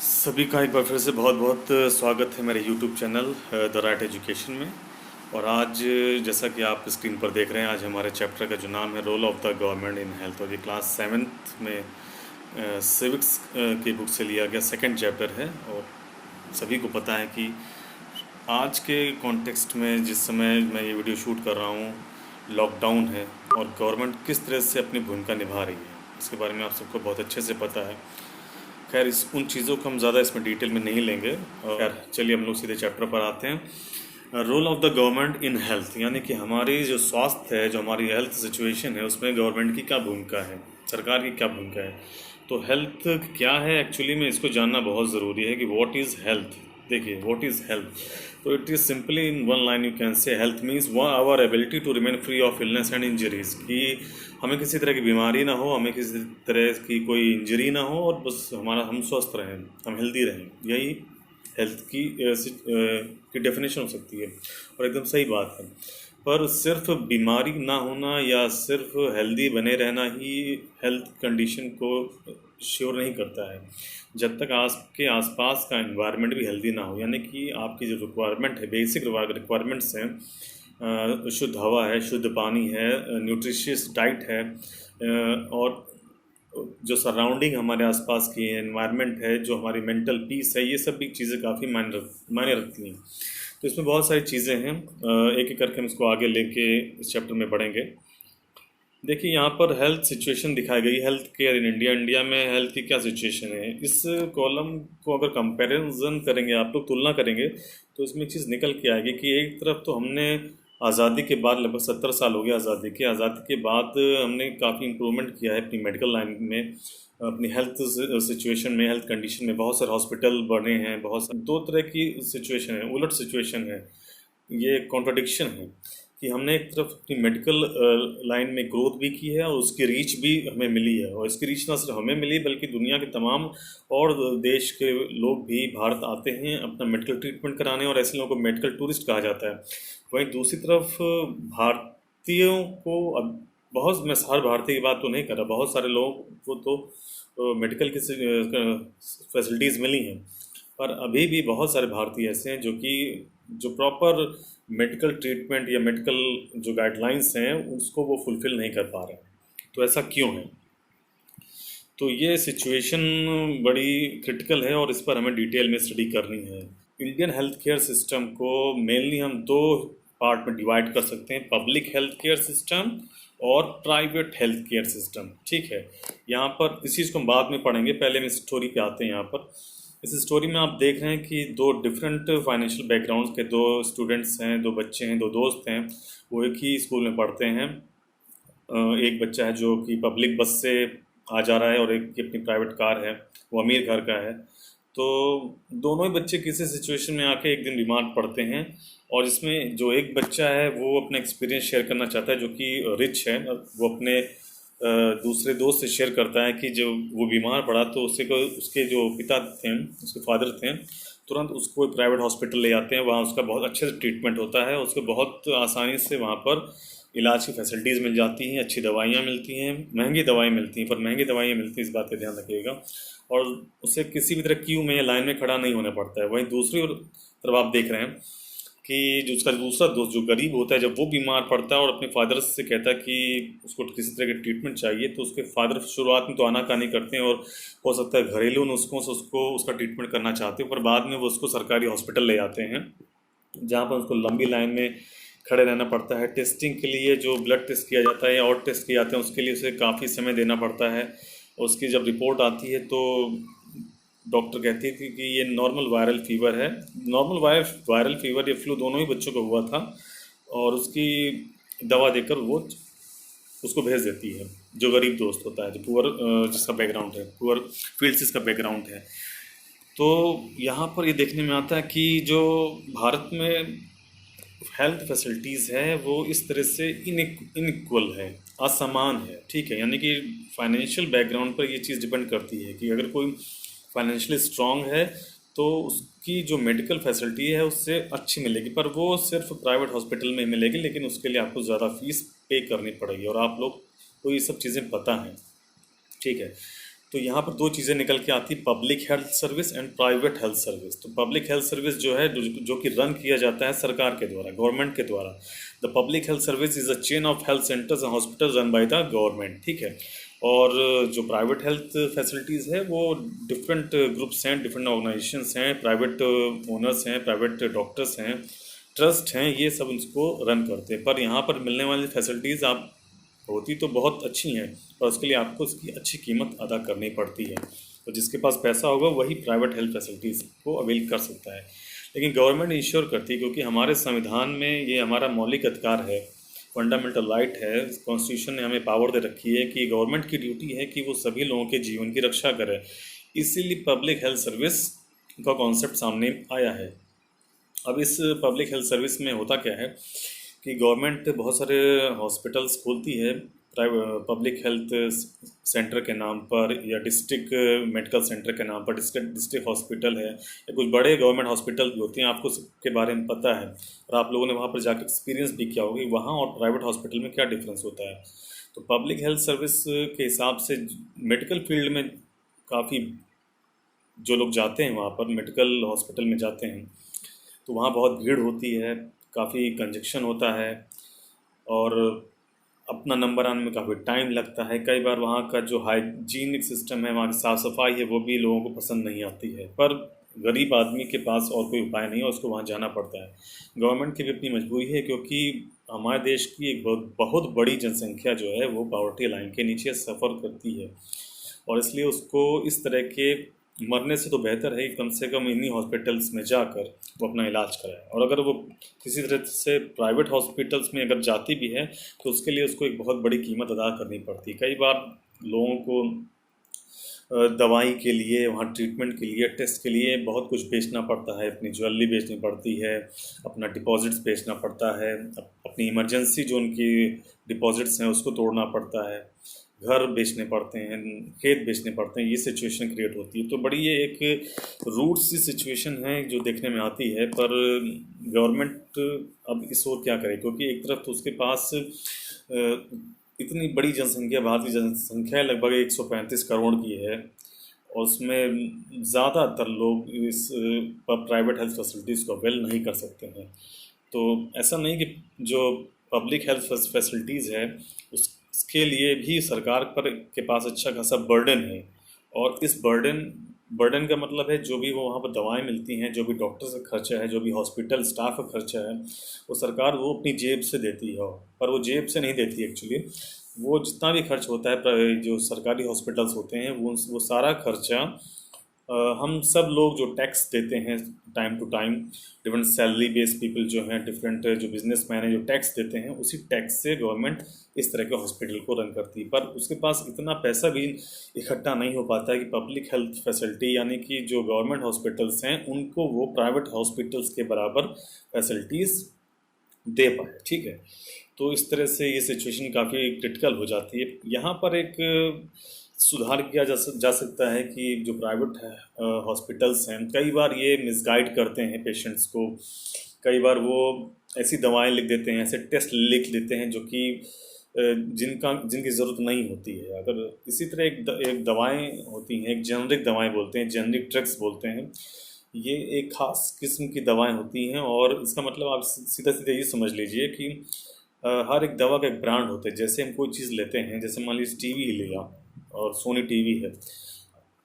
सभी का एक बार फिर से बहुत बहुत स्वागत है मेरे YouTube channel the right education में। और आज जैसा कि आप स्क्रीन पर देख रहे हैं, आज हमारे चैप्टर का जो नाम है role of the government in health, और ये क्लास 7th में सिविक्स की बुक से लिया गया सेकंड चैप्टर है। और सभी को पता है कि आज के कॉन्टेक्स्ट में जिस समय मैं ये वीडियो शूट कर रहा हूँ, लॉकडाउन है और गवर्नमेंट किस तरह से अपनी भूमिका निभा रही है, इसके बारे में आप सबको बहुत अच्छे से पता है। खैर इस उन चीज़ों को हम ज़्यादा इसमें डिटेल में नहीं लेंगे। और खैर चलिए हम लोग सीधे चैप्टर पर आते हैं। Role of the government in health, यानी कि हमारी जो स्वास्थ्य है, जो हमारी हेल्थ सिचुएशन है, उसमें गवर्नमेंट की क्या भूमिका है, सरकार की क्या भूमिका है। तो हेल्थ क्या है एक्चुअली में, इसको जानना बहुत ज़रूरी है कि व्हाट इज़ हेल्थ। देखिए व्हाट इज़ हेल्थ, तो it is simply in one line you can say health means our ability to remain free of illness and injuries, कि हमें किसी तरह की बीमारी ना हो, हमें किसी तरह की कोई इंजरी ना हो, और बस हम स्वस्थ रहें, हम हेल्दी रहें। यही हेल्थ की डेफिनेशन हो सकती है, और एकदम सही बात है। पर सिर्फ बीमारी ना होना या सिर्फ हेल्दी बने रहना ही हेल्थ कंडीशन को श्योर नहीं करता है। जब तक आपके आसपास का एनवायरनमेंट भी हेल्दी ना हो, यानी कि आपकी जो रिक्वायरमेंट है, बेसिक रिक्वायरमेंट्स हैं, शुद्ध हवा है, शुद्ध पानी है, न्यूट्रिशियस डाइट है, और जो सराउंडिंग हमारे आसपास की एनवायरनमेंट है, जो हमारी मेंटल पीस है, ये सब भी चीज़ें काफ़ी मायने रखती हैं। तो इसमें बहुत सारी चीज़ें हैं, एक एक करके हम इसको आगे लेके इस चैप्टर में बढ़ेंगे। देखिए यहाँ पर हेल्थ सिचुएशन दिखाई गई, health care in India. India में हेल्थ की क्या सिचुएशन है, इस कॉलम को अगर कंपैरिजन करेंगे, आप लोग तुलना करेंगे, तो इसमें चीज़ निकल के आएगी कि एक तरफ तो हमने आज़ादी के बाद, लगभग 70 साल हो गया आज़ादी के बाद, हमने काफ़ी इम्प्रूवमेंट किया है अपनी मेडिकल लाइन में, अपनी हेल्थ सिचुएशन में, हेल्थ कंडीशन में। बहुत सारे हॉस्पिटल बने हैं, बहुत सारे दो तरह की सिचुएशन है, उलट सिचुएशन है, ये कॉन्ट्रडिक्शन है कि हमने एक तरफ अपनी मेडिकल लाइन में ग्रोथ भी की है और उसकी रीच भी हमें मिली है। और इसकी रीच ना सिर्फ हमें मिली, बल्कि दुनिया के तमाम और देश के लोग भी भारत आते हैं अपना मेडिकल ट्रीटमेंट कराने, और ऐसे लोगों को मेडिकल टूरिस्ट कहा जाता है। वहीं दूसरी तरफ भारतीयों को, अब बहुत, मैं हर भारतीय की बात तो नहीं कर रहा, बहुत सारे लोगों को तो मेडिकल की फैसिलिटीज़ मिली हैं, पर अभी भी बहुत सारे भारतीय ऐसे हैं जो प्रॉपर मेडिकल ट्रीटमेंट या मेडिकल जो गाइडलाइंस हैं उसको वो फुलफ़िल नहीं कर पा रहे हैं। तो ऐसा क्यों है? तो ये सिचुएशन बड़ी क्रिटिकल है और इस पर हमें डिटेल में स्टडी करनी है। इंडियन हेल्थ केयर सिस्टम को मेनली हम दो पार्ट में डिवाइड कर सकते हैं, पब्लिक हेल्थ केयर सिस्टम और प्राइवेट हेल्थ केयर सिस्टम। ठीक है, यहाँ पर इस चीज़ को हम बाद में पढ़ेंगे, पहले हम स्टोरी पे आते हैं। यहाँ पर इस स्टोरी में आप देख रहे हैं कि दो डिफरेंट फाइनेंशियल बैकग्राउंड्स के दो स्टूडेंट्स हैं, दो बच्चे हैं, दो दोस्त हैं, वो एक ही स्कूल में पढ़ते हैं। एक बच्चा है जो कि पब्लिक बस से आ जा रहा है, और एक की अपनी प्राइवेट कार है, वो अमीर घर का है। तो दोनों ही बच्चे किसी सिचुएशन में आके एक दिन बीमार पड़ते हैं, और इसमें जो एक बच्चा है वो अपना एक्सपीरियंस शेयर करना चाहता है, जो कि रिच है। वो अपने दूसरे दोस्त से शेयर करता है कि जो वो बीमार पड़ा तो उसके जो पिता थे, उसके फादर थे, तुरंत उसको एक प्राइवेट हॉस्पिटल ले जाते हैं। वहाँ उसका बहुत अच्छे से ट्रीटमेंट होता है, उसको बहुत आसानी से वहाँ पर इलाज की फैसिलिटीज़ मिल जाती हैं, अच्छी दवाइयाँ मिलती हैं, महंगी दवाइयाँ मिलती हैं, पर महंगी दवाइयाँ मिलती हैं, इस बात का ध्यान रखिएगा। और उसे किसी भी तरह क्यू में या लाइन में खड़ा नहीं होना पड़ता है। वहीं दूसरी तरफ आप देख रहे हैं कि जो उसका दूसरा दोस्त जो गरीब होता है, जब वो बीमार पड़ता है और अपने फादर से कहता है कि उसको किसी तरह की ट्रीटमेंट चाहिए, तो उसके फादर शुरुआत में तो आनाकानी करते हैं, और हो सकता है घरेलू नुस्खों से उसको उसका ट्रीटमेंट करना चाहते हैं, पर बाद में वो उसको सरकारी हॉस्पिटल ले जाते हैं, जहाँ पर उसको लंबी लाइन में खड़े रहना पड़ता है। टेस्टिंग के लिए जो ब्लड टेस्ट किया जाता है या और टेस्ट किए जाते हैं, उसके लिए उसे काफ़ी समय देना पड़ता है। उसकी जब रिपोर्ट आती है तो डॉक्टर कहती थी कि ये नॉर्मल वायरल फीवर है। नॉर्मल वायरल फीवर या फ्लू दोनों ही बच्चों को हुआ था, और उसकी दवा देकर वो उसको भेज देती है, जो गरीब दोस्त होता है, जो पुअर जिसका बैकग्राउंड है, पुअर फील्ड से इसका बैकग्राउंड है। तो यहाँ पर ये देखने में आता है कि जो भारत में हेल्थ फैसिलिटीज़ है वो इस तरह से इनइक्वल है, असमान है। ठीक है, यानी कि फाइनेंशियल बैकग्राउंड पर ये चीज़ डिपेंड करती है कि अगर कोई फाइनेंशियली स्ट्रांग है तो उसकी जो मेडिकल फैसिलिटी है उससे अच्छी मिलेगी, पर वो सिर्फ प्राइवेट हॉस्पिटल में मिलेगी, लेकिन उसके लिए आपको ज़्यादा फीस पे करनी पड़ेगी, और आप लोग को ये सब चीज़ें पता हैं। ठीक है, तो यहाँ पर दो चीज़ें निकल के आती, public health service and private health service. तो पब्लिक हेल्थ सर्विस जो है जो कि रन किया जाता है सरकार के द्वारा, गवर्नमेंट के द्वारा। The public health service is a chain of health centres and hospital run by the government, ठीक है। और जो प्राइवेट हेल्थ फैसिलिटीज़ है वो डिफरेंट ग्रुप्स हैं, डिफरेंट ऑर्गेनाइजेशंस हैं, प्राइवेट ओनर्स हैं, प्राइवेट डॉक्टर्स हैं, ट्रस्ट हैं, ये सब इसको रन करते हैं। पर यहाँ पर मिलने वाली फैसिलिटीज़ आप होती तो बहुत अच्छी हैं, पर उसके लिए आपको उसकी अच्छी कीमत अदा करनी पड़ती है। तो जिसके पास पैसा होगा वही प्राइवेट हेल्थ फैसिलिटीज़ को अवेल कर सकता है। लेकिन गवर्नमेंट इंश्योर करती है, क्योंकि हमारे संविधान में ये हमारा मौलिक अधिकार है, फंडामेंटल राइट है। कॉन्स्टिट्यूशन ने हमें पावर दे रखी है कि गवर्नमेंट की ड्यूटी है कि वो सभी लोगों के जीवन की रक्षा करे। इसीलिए पब्लिक हेल्थ सर्विस का कॉन्सेप्ट सामने आया है। अब इस पब्लिक हेल्थ सर्विस में होता क्या है कि गवर्नमेंट बहुत सारे हॉस्पिटल्स खोलती है प्राइवेट पब्लिक हेल्थ सेंटर के नाम पर, या डिस्ट्रिक्ट मेडिकल सेंटर के नाम पर, डिस्ट्रिक्ट हॉस्पिटल है, या कुछ बड़े गवर्नमेंट हॉस्पिटल भी होते हैं। आपको सबके बारे में पता है और आप लोगों ने वहाँ पर जाकर एक्सपीरियंस भी किया होगा वहाँ और प्राइवेट हॉस्पिटल में क्या डिफरेंस होता है। तो पब्लिक हेल्थ सर्विस के हिसाब से मेडिकल फील्ड में काफ़ी जो लोग जाते हैं वहाँ पर मेडिकल हॉस्पिटल में जाते हैं तो वहाँ बहुत भीड़ होती है, काफ़ी कंजक्शन होता है और अपना नंबर आने में काफ़ी टाइम लगता है। कई बार वहाँ का जो हाइजीनिक सिस्टम है, वहाँ की साफ़ सफाई है, वो भी लोगों को पसंद नहीं आती है। पर गरीब आदमी के पास और कोई उपाय नहीं है, उसको वहाँ जाना पड़ता है। गवर्नमेंट की भी अपनी मजबूरी है, क्योंकि हमारे देश की एक बहुत बड़ी जनसंख्या जो है वो पॉवर्टी लाइन के नीचे सफ़र करती है, और इसलिए उसको इस तरह के मरने से तो बेहतर है कि कम से कम इन्हीं हॉस्पिटल्स में जाकर वो अपना इलाज कराए। और अगर वो किसी तरह से प्राइवेट हॉस्पिटल्स में अगर जाती भी है तो उसके लिए उसको एक बहुत बड़ी कीमत अदा करनी पड़ती है। कई बार लोगों को दवाई के लिए, वहाँ ट्रीटमेंट के लिए, टेस्ट के लिए बहुत कुछ बेचना पड़ता है, अपनी ज्वेलरी बेचनी पड़ती है, अपना डिपॉजिट्स बेचना पड़ता है, अपनी इमरजेंसी जो उनकी डिपॉजिट्स हैं उसको तोड़ना पड़ता है, घर बेचने पड़ते हैं, खेत बेचने पड़ते हैं। ये सिचुएशन क्रिएट होती है। तो बड़ी ये एक रूट सी सिचुएशन है जो देखने में आती है। पर गवर्नमेंट अब इस ओर क्या करे, क्योंकि एक तरफ तो उसके पास इतनी बड़ी जनसंख्या, भारतीय जनसंख्या लगभग 135 करोड़ की है, और उसमें ज़्यादातर लोग इस प्राइवेट हेल्थ फैसिलिटीज़ को अवेल नहीं कर सकते हैं। तो ऐसा नहीं कि जो पब्लिक हेल्थ फैसिलिटीज़ है उसके लिए भी सरकार पर के पास अच्छा खासा बर्डन है, और इस बर्डन का मतलब है जो भी वो वहाँ पर दवाएं मिलती हैं, जो भी डॉक्टर्स का खर्चा है, जो भी हॉस्पिटल स्टाफ का खर्चा है, वो सरकार वो अपनी जेब से देती है। पर वो जेब से नहीं देती एक्चुअली, वो जितना भी खर्च होता है जो सरकारी हॉस्पिटल्स होते हैं वो सारा खर्चा हम सब लोग जो टैक्स देते हैं time to time, different salary based people जो हैं, डिफरेंट जो बिजनेसमैन हैं जो टैक्स देते हैं, उसी टैक्स से गवर्नमेंट इस तरह के हॉस्पिटल को रन करती है। पर उसके पास इतना पैसा भी इकट्ठा नहीं हो पाता है कि पब्लिक हेल्थ फैसिलिटी यानी कि जो गवर्नमेंट हॉस्पिटल्स हैं उनको वो प्राइवेट हॉस्पिटल्स के बराबर फैसिलिटीज़ दे पाए, ठीक है। तो इस तरह से ये सिचुएशन काफ़ी क्रिटिकल हो जाती है। यहाँ पर एक सुधार किया जा सकता है कि जो प्राइवेट हॉस्पिटल्स हैं कई बार ये मिसगाइड करते हैं पेशेंट्स को। कई बार वो ऐसी दवाएं लिख देते हैं, ऐसे टेस्ट लिख देते हैं जो कि जिनकी ज़रूरत नहीं होती है। अगर इसी तरह एक दवाएं होती हैं, एक जेनरिक दवाएं बोलते हैं, जेनरिक ड्रग्स बोलते हैं। ये एक ख़ास किस्म की दवाएं होती हैं, और इसका मतलब आप सीधा सीधा ये समझ लीजिए कि हर एक दवा का एक ब्रांड होता है। जैसे हम कोई चीज़ लेते हैं, जैसे मान लीजिए टीवी ही लिया, और सोनी टीवी है।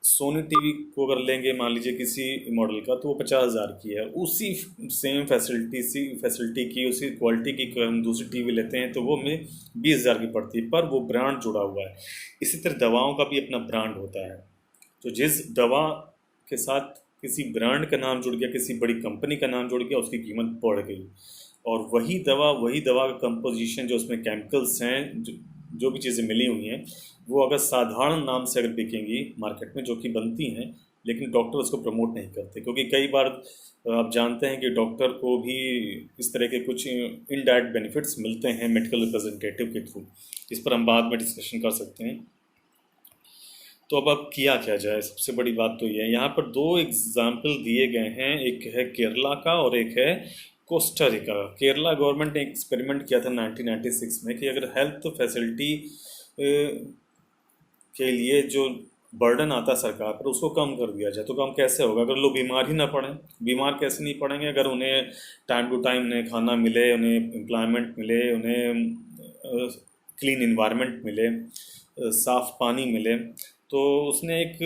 सोनी टीवी को अगर लेंगे मान लीजिए किसी मॉडल का, तो वो 50,000 की है। उसी सेम फैसिलिटी की, उसी क्वालिटी की हम दूसरी टीवी लेते हैं तो वो हमें 20,000 की पड़ती है, पर वो ब्रांड जुड़ा हुआ है। इसी तरह दवाओं का भी अपना ब्रांड होता है। तो जिस दवा के साथ किसी ब्रांड का नाम जुड़ गया, किसी बड़ी कंपनी का नाम जुड़ गया, उसकी कीमत बढ़ गई। और वही दवा का कंपोजिशन, जो उसमें केमिकल्स हैं, जो भी चीज़ें मिली हुई हैं, वो अगर साधारण नाम से अगर बिकेंगी मार्केट में, जो कि बनती हैं, लेकिन डॉक्टर उसको प्रमोट नहीं करते, क्योंकि कई बार आप जानते हैं कि डॉक्टर को भी इस तरह के कुछ इनडायरेक्ट बेनिफिट्स मिलते हैं मेडिकल रिप्रेजेंटेटिव के थ्रू। इस पर हम बाद में डिस्कशन कर सकते हैं। तो अब किया क्या जाए, सबसे बड़ी बात तो ये है। यहाँ पर दो एग्जाम्पल दिए गए हैं, एक है केरला का और एक है कोस्टा रिका। केरला गवर्नमेंट ने एक्सपेरिमेंट किया था 1996 में कि अगर हेल्थ फैसिलिटी के लिए जो बर्डन आता है सरकार पर, उसको कम कर दिया जाए। तो कम कैसे होगा? अगर लोग बीमार ही ना पड़ें। बीमार कैसे नहीं पड़ेंगे? अगर उन्हें टाइम टू टाइम उन्हें खाना मिले, उन्हें एम्प्लॉयमेंट मिले, उन्हें क्लीन इन्वायरमेंट मिले, साफ़ पानी मिले। तो उसने एक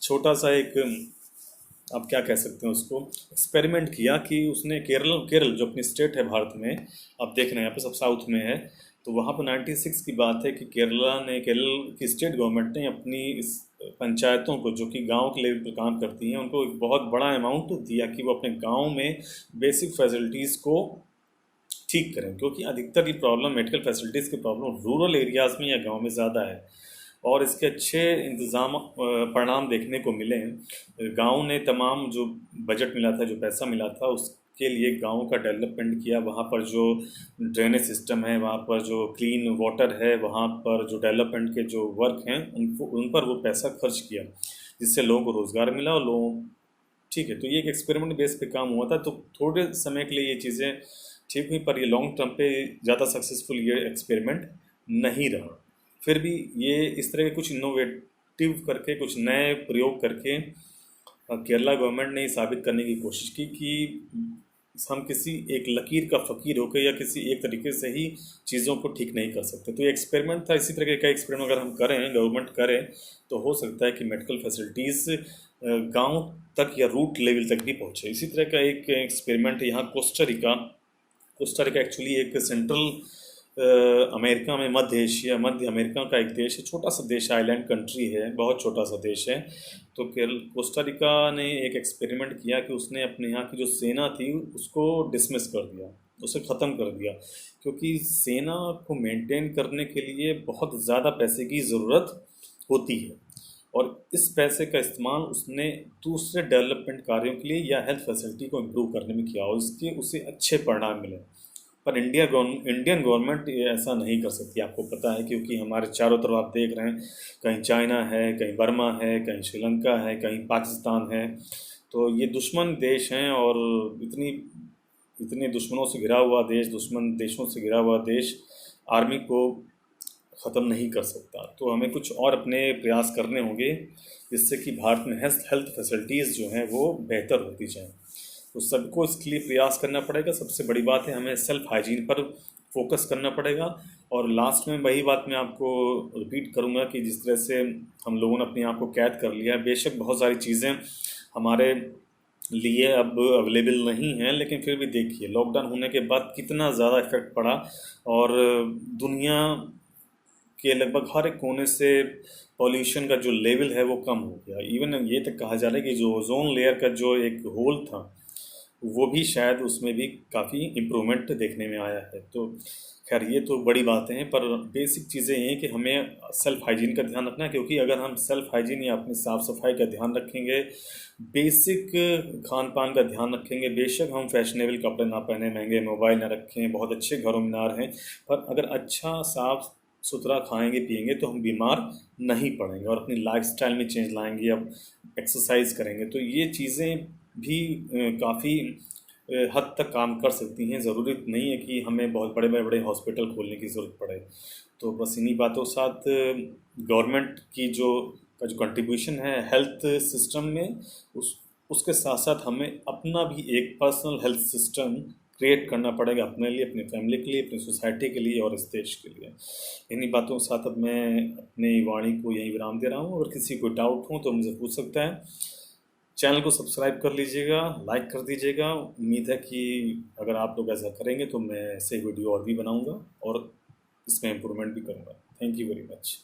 छोटा सा एक, आप क्या कह सकते हैं उसको, एक्सपेरिमेंट किया कि उसने केरल जो अपनी स्टेट है भारत में, आप देख रहे हैं यहाँ पे सब साउथ में है, तो वहाँ पर 96 की बात है कि केरल की स्टेट गवर्नमेंट ने अपनी इस पंचायतों को, जो कि गांव के लेवल पर काम करती हैं, उनको एक बहुत बड़ा अमाउंट दिया कि वो अपने गांव में बेसिक फैसिलिटीज़ को ठीक करें, क्योंकि अधिकतर ये प्रॉब्लम, मेडिकल फैसिलिटीज़ की प्रॉब्लम रूरल एरियाज़ में या गांव में ज़्यादा है। और इसके अच्छे इंतज़ाम परिणाम देखने को मिले हैं। गांव ने तमाम जो बजट मिला था, जो पैसा मिला था, उसके लिए गांव का डेवलपमेंट किया। वहाँ पर जो ड्रेनेज सिस्टम है, वहाँ पर जो क्लीन वाटर है, वहाँ पर जो डेवलपमेंट के जो वर्क हैं, उन पर वो पैसा खर्च किया, जिससे लोगों को रोज़गार मिला और लोगों, ठीक है। तो ये एक एक्सपेरिमेंट बेस पे काम हुआ था, तो थोड़े समय के लिए ये चीज़ें ठीक हुई, पर ये लॉन्ग टर्म पे ज़्यादा सक्सेसफुल ये एक्सपेरिमेंट नहीं रहा। फिर भी ये इस तरह के कुछ इनोवेटिव करके, कुछ नए प्रयोग करके केरला गवर्नमेंट ने ये साबित करने की कोशिश की कि हम किसी एक लकीर का फ़कीर होकर या किसी एक तरीके से ही चीज़ों को ठीक नहीं कर सकते। तो ये एक्सपेरिमेंट था। इसी तरह का एक्सपेरिमेंट अगर हम करें, गवर्नमेंट करे, तो हो सकता है कि मेडिकल फैसिलिटीज़ गांव तक या रूट लेवल तक भी पहुँचे। इसी तरह का एक एक्सपेरिमेंट यहाँ कोस्टारिका एक्चुअली एक सेंट्रल अमेरिका में, मध्य अमेरिका का एक देश है, छोटा सा देश, आइलैंड कंट्री है, बहुत छोटा सा देश है। तो कोस्टारिका ने एक एक्सपेरिमेंट किया कि उसने अपने यहाँ की जो सेना थी उसको डिसमिस कर दिया, उसे ख़त्म कर दिया, क्योंकि सेना को मेंटेन करने के लिए बहुत ज़्यादा पैसे की ज़रूरत होती है, और इस पैसे का इस्तेमाल उसने दूसरे डेवलपमेंट कार्यों के लिए या हेल्थ फैसिलिटी को इम्प्रूव करने में किया, और इसके उसे अच्छे परिणाम मिले। पर इंडियन गवर्नमेंट ऐसा नहीं कर सकती, आपको पता है, क्योंकि हमारे चारों तरफ आप देख रहे हैं, कहीं चाइना है, कहीं बर्मा है, कहीं श्रीलंका है, कहीं पाकिस्तान है। तो ये दुश्मन देश हैं, और इतने दुश्मनों से घिरा हुआ देश, दुश्मन देशों से घिरा हुआ देश आर्मी को ख़त्म नहीं कर सकता। तो हमें कुछ और अपने प्रयास करने होंगे, जिससे कि भारत में हेल्थ फैसिलिटीज़ जो हैं वो बेहतर होती जाएँ। तो सबको इसके लिए प्रयास करना पड़ेगा। सबसे बड़ी बात है, हमें सेल्फ हाइजीन पर फोकस करना पड़ेगा। और लास्ट में वही बात मैं आपको रिपीट करूँगा कि जिस तरह से हम लोगों ने अपने आप को कैद कर लिया है, बेशक बहुत सारी चीज़ें हमारे लिए अब अवेलेबल नहीं हैं, लेकिन फिर भी देखिए लॉकडाउन होने के बाद कितना ज़्यादा इफेक्ट पड़ा, और दुनिया के लगभग हर एक कोने से पॉल्यूशन का जो लेवल है वो कम हो गया। इवन ये तक कहा जा रहा है कि जो ओजोन लेयर का जो एक होल था, वो भी शायद उसमें भी काफ़ी इम्प्रूवमेंट देखने में आया है। तो खैर ये तो बड़ी बातें हैं, पर बेसिक चीज़ें ये हैं कि हमें सेल्फ हाइजीन का ध्यान रखना है, क्योंकि अगर हम सेल्फ हाइजीन या अपनी साफ़ सफाई का ध्यान रखेंगे, बेसिक खान पान का ध्यान रखेंगे, बेशक हम फैशनेबल कपड़े ना पहने, महंगे मोबाइल ना रखें, बहुत अच्छे घरों में ना रहें, पर अगर अच्छा साफ सुथरा खाएंगे पिएंगे तो हम बीमार नहीं पड़ेंगे, और अपनी लाइफस्टाइल में चेंज लाएंगे, अब एक्सरसाइज करेंगे, तो ये चीज़ें भी काफ़ी हद तक काम कर सकती हैं। ज़रूरी नहीं है कि हमें बहुत बड़े बड़े हॉस्पिटल खोलने की ज़रूरत पड़े। तो बस इन्हीं बातों के साथ गवर्नमेंट की जो कंट्रीब्यूशन है हेल्थ सिस्टम में, उसके साथ साथ हमें अपना भी एक पर्सनल हेल्थ सिस्टम क्रिएट करना पड़ेगा, अपने लिए, अपनी फैमिली के लिए, अपनी सोसाइटी के लिए और इस देश के लिए। इन्हीं बातों के साथ अब मैं अपनी वाणी को यहीं विराम दे रहा हूँ। अगर किसी को डाउट हो तो मुझे पूछ सकता है। चैनल को सब्सक्राइब कर लीजिएगा, लाइक कर दीजिएगा। उम्मीद है कि अगर आप लोग ऐसा करेंगे तो मैं ऐसे वीडियो और भी बनाऊंगा और इसमें इम्प्रूवमेंट भी करूँगा। Thank you very much.